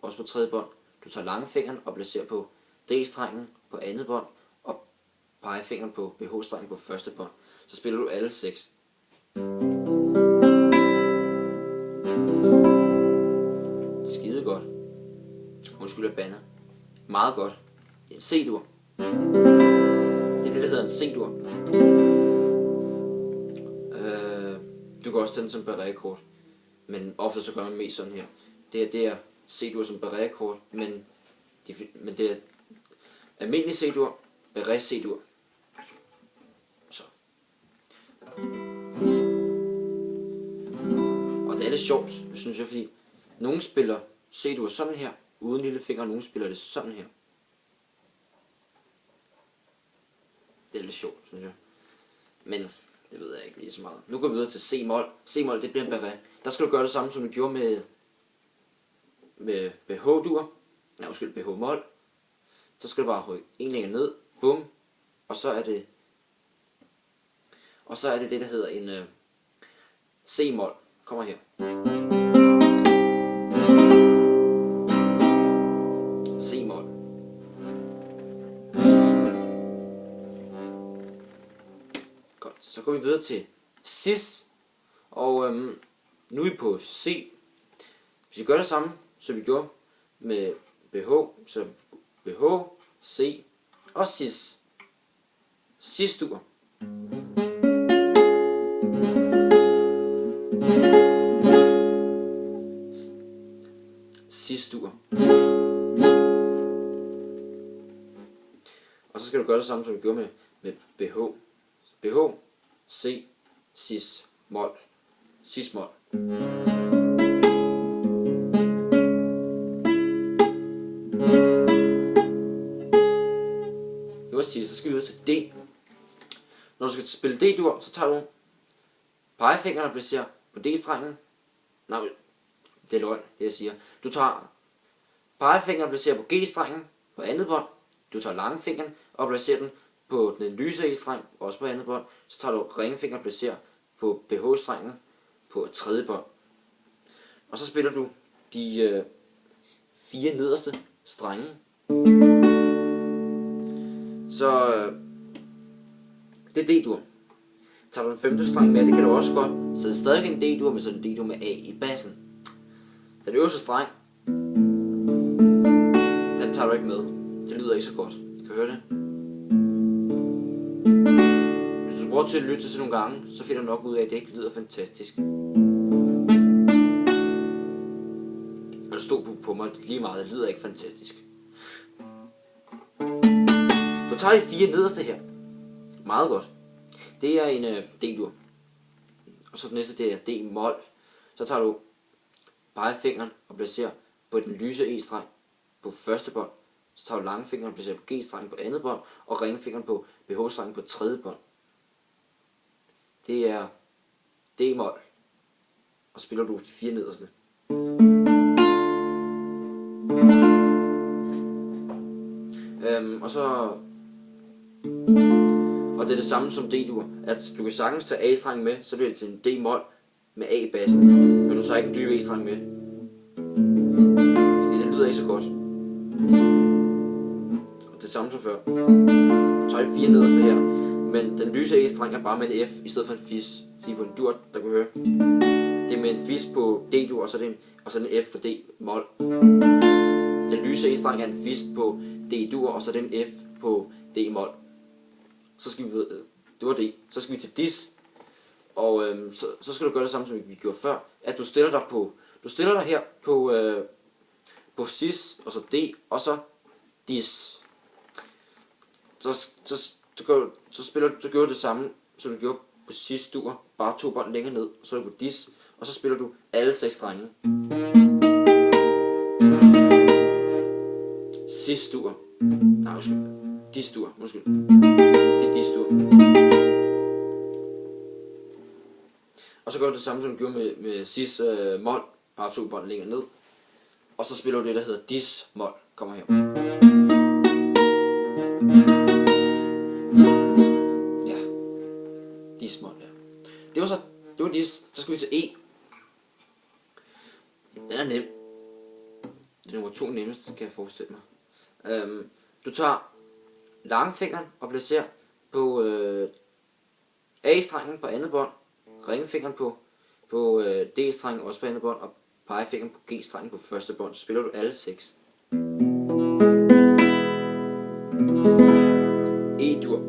også på tredje bånd. Du tager langfingeren og placerer på D-strengen på andet bånd, og pegefingeren på BH-strengen på første bånd. Så spiller du alle 6. Skide godt. Undskyld, jeg bander. Meget godt. Det er en C-dur. Det er det, der hedder en C-dur. Du kan også tage den som barré-akkord, men ofte så gør man mest sådan her. Det er C-dur som barré-akkord, men det er almindelig C-dur, barré C-dur. Så. Og det er lidt sjovt, synes jeg, fordi nogen spiller C-dur sådan her, uden lillefinger, og nogen spiller det sådan her. Det er lidt sjovt, synes jeg. Men det ved jeg ikke lige så meget. Nu går vi videre til C-mol. C-mol, det bliver en barré. Der skal du gøre det samme, som du gjorde med BH-dur. Nej, undskyld, BH-mol. Så skal du bare rykke en længere ned. Bum. Og så er det det, der hedder en C-mol. Kommer her. C-mol. Godt. Så går vi videre til cis. Og nu er vi på C. Hvis vi gør det samme, som vi gjorde med BH, så BH, C og cis. Cis-dur. Cis-dur. Og så skal du gøre det samme, som du gjorde med BH. BH, C, cis, mol, cis-mol. Det var cis, så skal vi videre til D. Når du skal spille D-dur, så tager du pegefingeren og placerer på D-strengen. Nej, det er løgn, det jeg siger. Du tager pegefingeren og placerer på G-strengen på andet bånd. Du tager langfingeren og placerer den på den lyse E-streng, også på andet bånd. Så tager du ringfingeren og placerer på BH-strengen på tredje bånd. Og så spiller du de 4 nederste strenge. Så det er D-dur. Tager du den 5. streng med, det kan du også godt, så det er stadig en D-dur, men så en D-dur med A i bassen. Den øverste streng, den tager du ikke med. Det lyder ikke så godt. Kan du høre det? Hvis du prøver til at lytte til nogle gange, så finder du nok ud af, at det ikke lyder fantastisk. Og det stod på mig lige meget, det lyder ikke fantastisk. Du tager de 4 nederste her. Meget godt. Det er en D-dur. Og så det næste, det er D-mol. Så tager du pegefingeren og placerer på den lyse E-streng på første bånd. Så tager du langfingeren og placerer på G-strengen på andet bånd. Og ringfingeren på BH-strengen på tredje bånd. Det er D-mol. Og spiller du de 4 nederste. Og det er det samme som D-dur, at du kan sagtens tage A-strengen med, så bliver det til en D-mol med A i bassen, men du tager ikke en dyb E-streng med. Fordi det lyder ikke så godt. Og det samme som før. Du tager de 4 nederste her, men den lyse E-streng er bare med en F i stedet for en fis. Fordi på en dur, der kunne høre, det er med en fis på D-dur, og så er det en F på D-mol. Den lyse E-streng er en fis på D-dur, og så er det en F på D-mol. Så skal vi det var det. Så skal vi til dis. Og så skal du gøre det samme som vi gjorde før, at du stiller dig her på cis og så D og så dis. Så gør du det samme som du gjorde på cis dur, bare 2 bånd længere ned, så er du på dis, og så spiller du alle 6 strenge. Cis dur. Nej, undskyld. Dis dur, undskyld. Det er dis-dur. Og så gør du det samme som du gjorde med cis-mol, bare 2 bånd længere ned. Og så spiller du det, der hedder dis-mol. Kommer her. Ja. Dis-mol, ja. Det var dis. Så skal vi til E. Den er nem. Det er nummer 2 nemmest, kan jeg forestille mig. Du tager langfingeren og placerer på A-strengen på andet bånd, ringfingeren på D-strengen også på andet bånd, og pegefingeren på G-strengen på første bånd. Så spiller du alle 6. E-dur.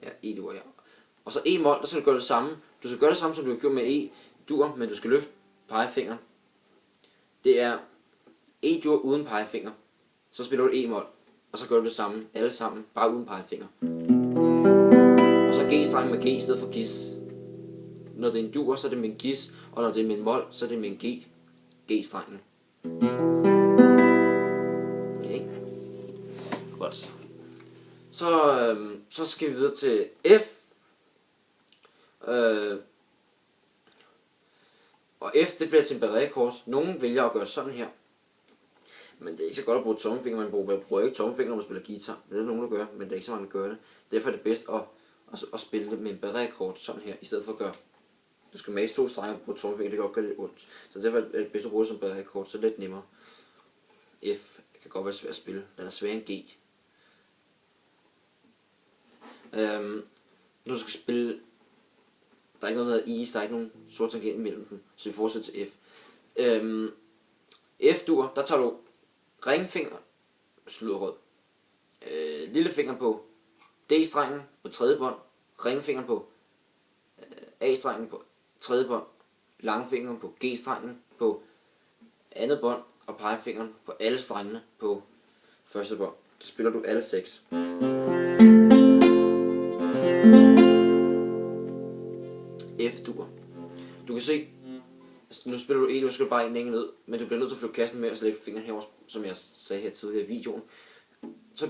Ja, E-dur, ja. Og så E-mol, der skal du gøre det samme. Du skal gøre det samme, som du har gjort med E-dur, men du skal løfte pegefingeren. Det er E-dur uden pegefinger. Så spiller du E-mol, og så gør du det samme, alle sammen, bare uden pegefinger. Og så G-streng med G i stedet for gis. Når det er en dur, så er det med en gis, og når det er med en mol, så er det med en G. G-strengen. Okay. Godt. Så skal vi videre til F. Og F, det bliver til en barré-akkord. Nogle vælger at gøre sådan her. Men det er ikke så godt at bruge tommelfinger. Man bruger ikke tommelfinger, når man spiller guitar. Det er der nogen, der gør, men det er ikke så mange, der gør det. Derfor er det bedst at spille det med en barré-akkord sådan her, i stedet for at gøre. Du skal mase 2 streger på tommelfinger, det kan godt gøre lidt ondt. Så derfor er det bedst at bruge det som barré-akkord, så er det lidt nemmere. F kan godt være svært at spille. Den er sværere end G. Når du skal spille, der er ikke noget, der hedder is, der er ikke nogen sort tangent imellem dem, så vi fortsætter til F. F-dur, der tager du ringfinger, sludrød, lillefinger på D-strengen på tredje bånd, ringfingeren på A-strengen på tredje bånd, langfingeren på G-strengen på andet bånd, og pegefingeren på alle strengene på første bånd. Så spiller du alle 6. F-dur. Du kan se, nu spiller du E-dur, så skal du bare længere ned, men du bliver nødt til at flytte kassen med og så lægge fingeren herover, som jeg sagde her tidligere i videoen. Så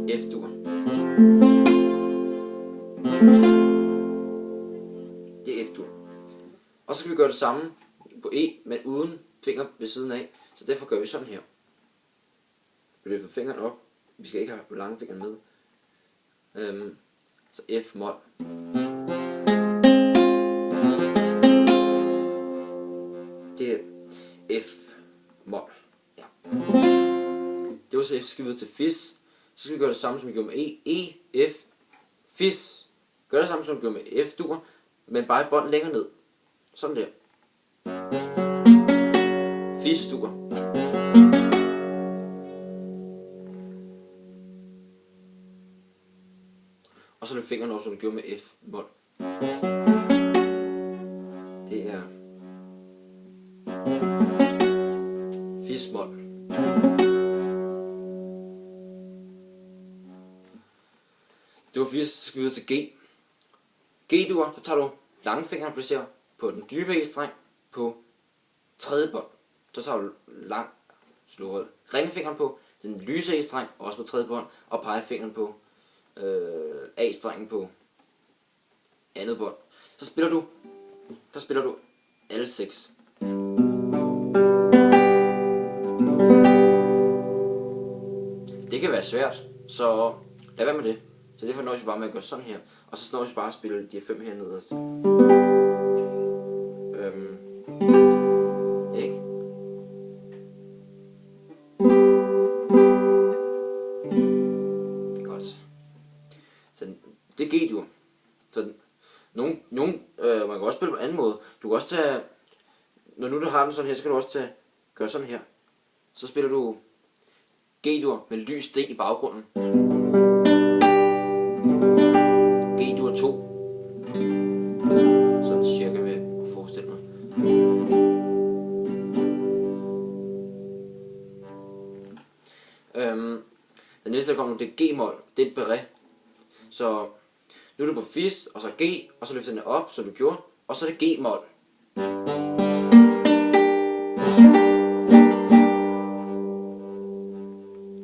F-dur. Det er F-dur. Og så skal vi gøre det samme på E, men uden finger ved siden af. Så derfor gør vi sådan her. Vi løfter fingeren op. Vi skal ikke have langfingeren med. Så F-mol. Det er F-mol. Ja. Det var så F. Så skal vi videre til fis. Så skal vi gøre det samme, som vi gjorde med E. E, F, fis. Gør det samme, som vi gjorde med F-dur, men bare et bånd længere ned. Sådan der. Fis-dur. Og så løb fingrene over, som du gjorde med F-mol. Det er fis-mol. Det var fis, så skal vi videre til G. G-dur, der tager du langfingeren og placerer på den dybe E-streng på tredje bånd. Så tager du ringfingeren på den lyse E-streng, også på tredje bånd, og pegefingeren på A-strengen på andet bånd. Så spiller du alle 6. Det kan være svært, så lad være med det. Så derfor nøjes vi bare med at gøre sådan her, og så nøjes vi bare at spille de 5 her nederst. Ikke? Godt. Så det er G-dur. Så man kan også spille på en anden måde. Du kan også tage, når nu du har den sådan her, så kan du også gøre sådan her. Så spiller du G-dur med lys D i baggrunden. G-dur 2. Sådan cirka, hvad jeg kunne forestille mig. Den næste, der kommer nu, det er G-mol. Det er et barré. Så nu er du på fis, og så G, og så løfter den op, som du gjorde. Og så er det G-mol.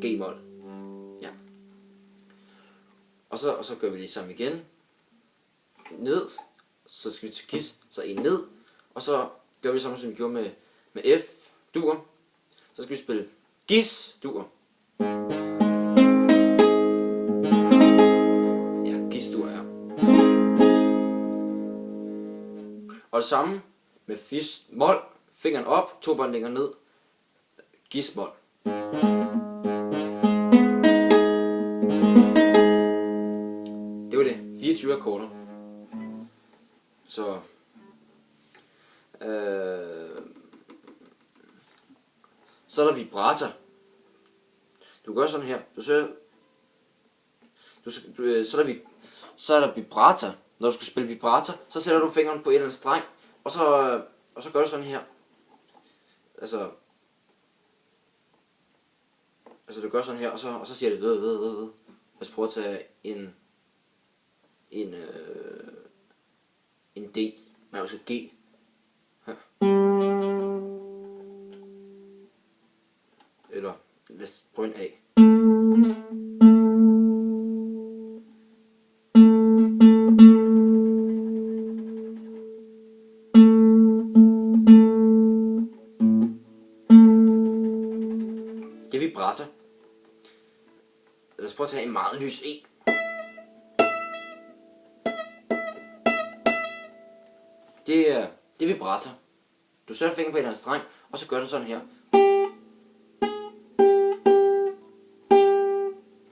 G-mol. Ja. Og så gør vi det sammen igen. Ned. Så skal vi til gis. Så en ned. Og så gør vi det samme, som vi gjorde med F-dur. Så skal vi spille gis-dur. Ja. det samme med fis mol, fingeren op, 2 bånd længere ned, gis mol. Det var det, 24 akkorder. Så så er der vibrator. Du gør sådan her. Så er der vibrator. Når du skal spille vibrator, så sætter du fingeren på en eller anden streng, og så gør du sådan her. Altså du gør sådan her, og så siger det Lad os prøve at tage en D, men også G. Her. Eller lad os prøve en A. Det er vibrator. Lad os prøve at tage en meget lys E. Det er vibrator. Du sætter fingeren på en eller anden streng, og så gør du sådan her.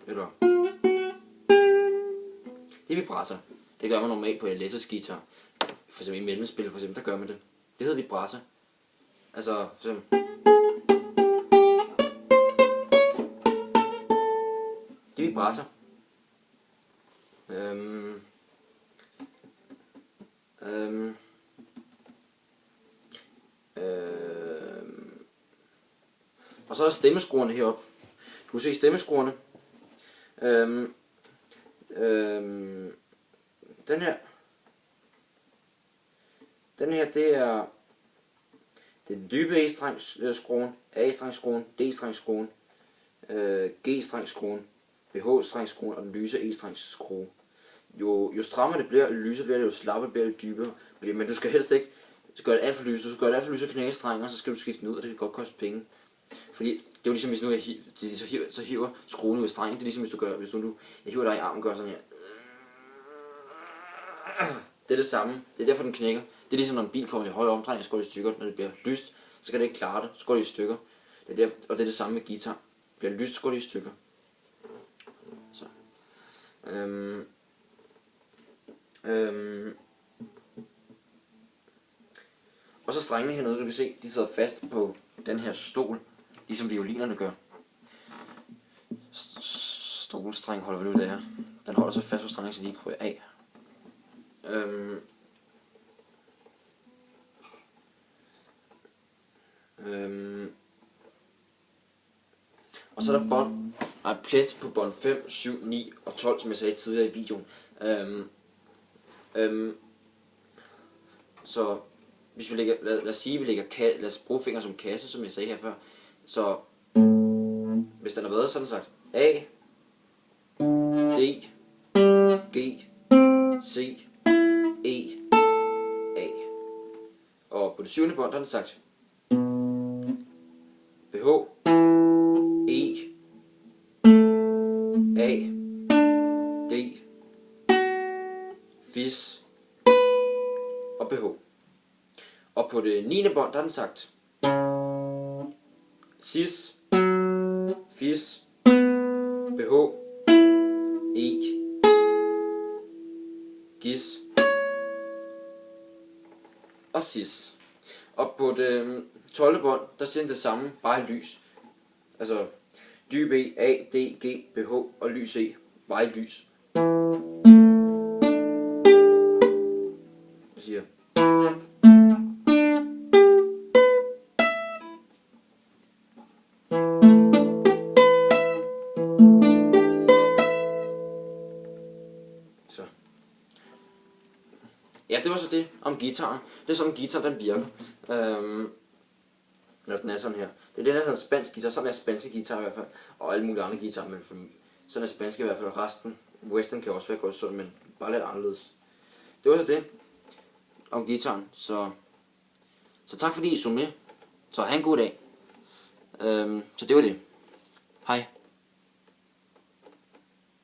Eller det er vibrator. Det gør man normalt på elektrisk guitar. For eksempel i mellemspil, for eksempel, der gør man det. Det hedder vibrator. Altså, for eksempel. Det er vibrator. Og så er der stemmeskruerne heroppe. Du kan se stemmeskruerne. Den her, det er den dybe E-strengskruen, A-strengskruen, D-strengskruen, G-strengskruen, BH-strengskruen og den lyse E-strengskrue. Jo strammere det bliver, jo lysere bliver det, jo slappere bliver det, dybere. Men du skal helst ikke gøre det alt for lyst. Du skal gøre det alt for lyst og knække strenger, så skal du skifte den ud, og det kan godt koste penge. Fordi det er jo ligesom, hvis nu så hiver skruen ud af strengen. Det er ligesom, hvis du hiver dig i armen og gør sådan her. Det er det samme. Det er derfor, den knækker. Det er ligesom, når en bil kommer i høje omdrejninger, så går det i stykker. Når det bliver lyst, så kan det ikke klare det. Så går det i stykker. Og det er det samme med guitar. Bliver lyst, så går det i stykker. Så. Og så strengene hernede, du kan se, de sidder fast på den her stol, ligesom violinerne gør. Stolstreng holder vi nu der. Den holder så fast på strengen, så de ikke ryger af. Og så er der bånd, plet på bånd 5, 7, 9 og 12, som jeg sagde tidligere i videoen. Så hvis vi lægger, lad os bruge fingeren som kasse, som jeg sagde her før. Så hvis den har været sådan sagt A, D, G, C, E, A. Og på det 7. bånd der er den sagt BH, E, A, D, Fis og BH. Og på det 9. bånd der er den sagt Sis, Fis, BH, E, Gis og Sis. Og på det 12. bånd der siger den det samme, bare lys. Altså dyb E, A, D, G, BH og lys E, bare lys. Jeg siger så. Ja, det var så det om guitaren. Det er sådan en guitar, den virker. Når den er sådan her. Det er den her sådan spansk guitar. Sådan er spanske guitar i hvert fald. Og alle mulige andre guitarer. Men sådan er spansk i hvert fald. Resten, western kan også være godt sådan, men bare lidt anderledes. Det var så det om guitaren. Så tak fordi I så med. Så have en god dag. Så det var det. Hej.